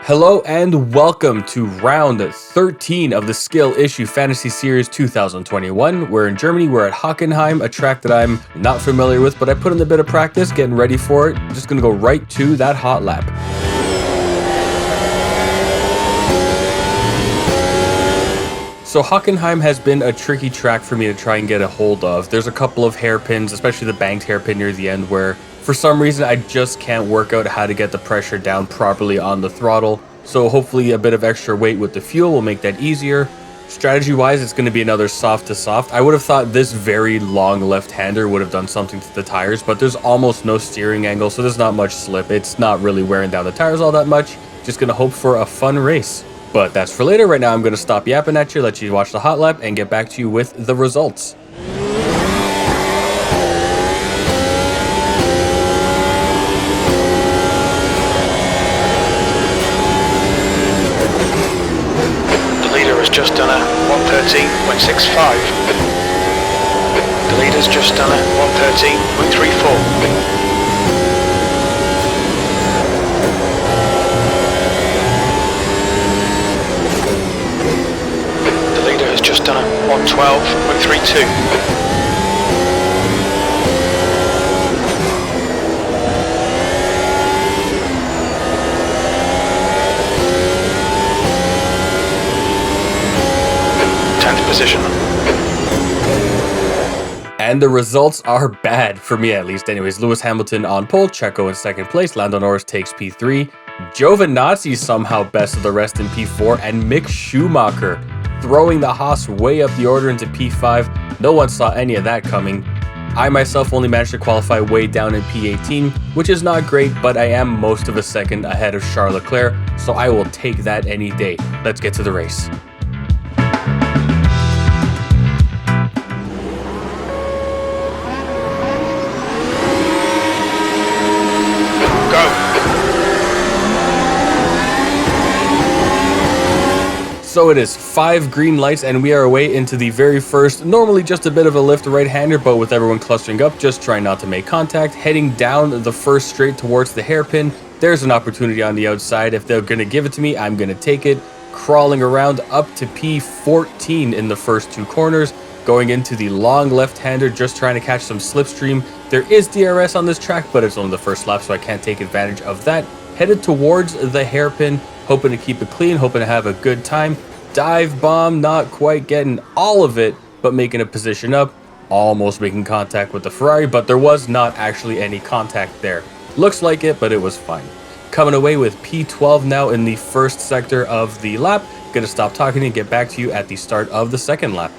Hello and welcome to round 13 of the Skill Issue Fantasy Series 2021. We're in Germany, we're at Hockenheim, a track that I'm not familiar with, but I put in a bit of practice, getting ready for it. Just gonna go right to that hot lap. So Hockenheim has been a tricky track for me to try and get a hold of. There's a couple of hairpins, especially the banked hairpin near the end, where for some reason I just can't work out how to get the pressure down properly on the throttle. So hopefully a bit of extra weight with the fuel will make that easier. Strategy wise, it's going to be another soft to soft. I would have thought this very long left-hander would have done something to the tires, but there's almost no steering angle, so there's not much slip. It's not really wearing down the tires all that much. Just going to hope for a fun race. But that's for later. Right now I'm going to stop yapping at you, let you watch the hot lap, and get back to you with the results. The leader has just done a 113.65. The leader's just done a 113.34. Just done a 112.32. Position. And the results are bad, for me at least. Anyways, Lewis Hamilton on pole, Checo in second place, Lando Norris takes P3, Giovinazzi'd somehow best of the rest in P4, and Mick Schumacher throwing the Haas way up the order into P5. No one saw any of that coming. I myself only managed to qualify way down in P18, which is not great, but I am most of a second ahead of Charles Leclerc, so I will take that any day. Let's get to the race. So it is 5 green lights and we are away into the very first, normally just a bit of a lift right-hander, but with everyone clustering up, just trying not to make contact, heading down the first straight towards the hairpin. There's an opportunity on the outside. If they're going to give it to me, I'm going to take it. Crawling around up to P14 in the first 2 corners, going into the long left-hander, just trying to catch some slipstream. There is DRS on this track, but it's only the first lap, so I can't take advantage of that. Headed towards the hairpin, hoping to keep it clean, hoping to have a good time. Dive bomb, not quite getting all of it, but making a position up. Almost making contact with the Ferrari, but there was not actually any contact there. Looks like it, but it was fine. Coming away with P12 now in the first sector of the lap. Gonna stop talking and get back to you at the start of the second lap.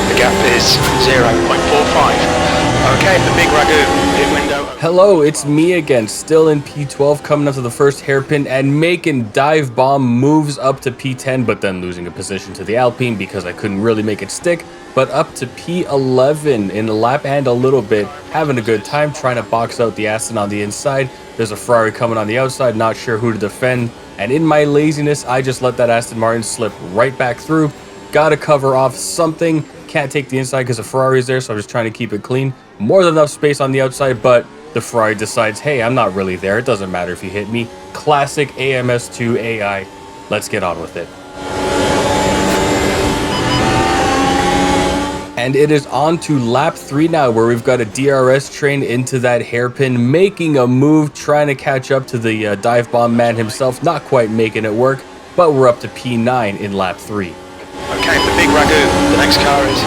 The gap is 0.45. Okay, the big Ragu pit window. Hello, it's me again, still in P12, coming up to the first hairpin and making dive bomb moves up to P10, but then losing a position to the Alpine because I couldn't really make it stick. But up to P11 in the lap and a little bit, having a good time trying to box out the Aston on the inside. There's a Ferrari coming on the outside, not sure who to defend. And in my laziness, I just let that Aston Martin slip right back through. Gotta cover off something. Can't take the inside because the Ferrari is there, so I'm just trying to keep it clean. More than enough space on the outside, but the Ferrari decides, hey, I'm not really there. It doesn't matter if you hit me. Classic AMS2 AI. Let's get on with it. And it is on to lap 3 now, where we've got a DRS train into that hairpin, making a move, trying to catch up to the dive bomb man himself. Not quite making it work, but we're up to P9 in lap 3. Okay, the big Ragu, the next car is.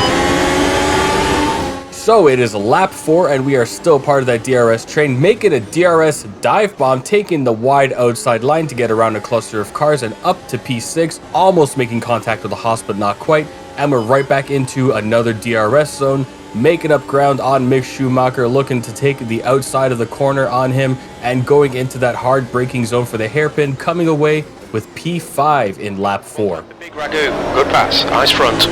So it is lap 4 and we are still part of that DRS train, making a DRS dive bomb, taking the wide outside line to get around a cluster of cars and up to P6, almost making contact with the Haas but not quite. And we're right back into another DRS zone. making up ground on Mick Schumacher, looking to take the outside of the corner on him and going into that hard braking zone for the hairpin, coming away with P5 in lap 4. Big Ragu, good pass, eyes front.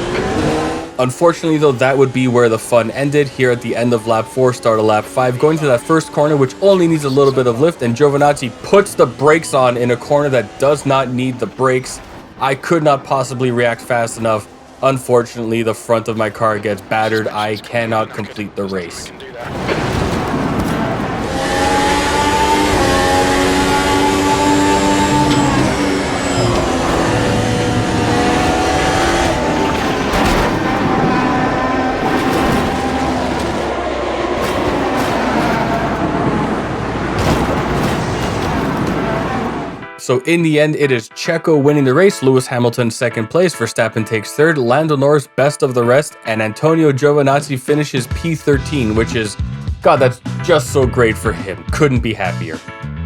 Unfortunately though, that would be where the fun ended here at the end of lap 4, start of lap 5, going to that first corner which only needs a little bit of lift, and Giovinazzi puts the brakes on in a corner that does not need the brakes. I could not possibly react fast enough. Unfortunately, the front of my car gets battered. I cannot complete the race. So in the end, it is Checo winning the race, Lewis Hamilton second place, Verstappen takes third, Lando Norris best of the rest, and Antonio Giovinazzi finishes P13, which is, God, that's just so great for him. Couldn't be happier.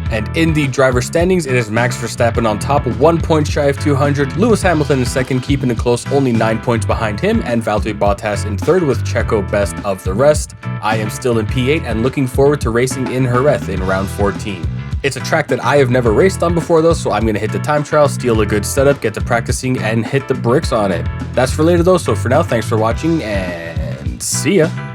And in the driver standings, it is Max Verstappen on top, 1 point shy of 200, Lewis Hamilton in second, keeping it close, only 9 points behind him, and Valtteri Bottas in third with Checo best of the rest. I am still in P8 and looking forward to racing in Jerez in round 14. It's a track that I have never raced on before though, so I'm going to hit the time trial, steal a good setup, get to practicing, and hit the bricks on it. That's for later though, so for now, thanks for watching, and see ya!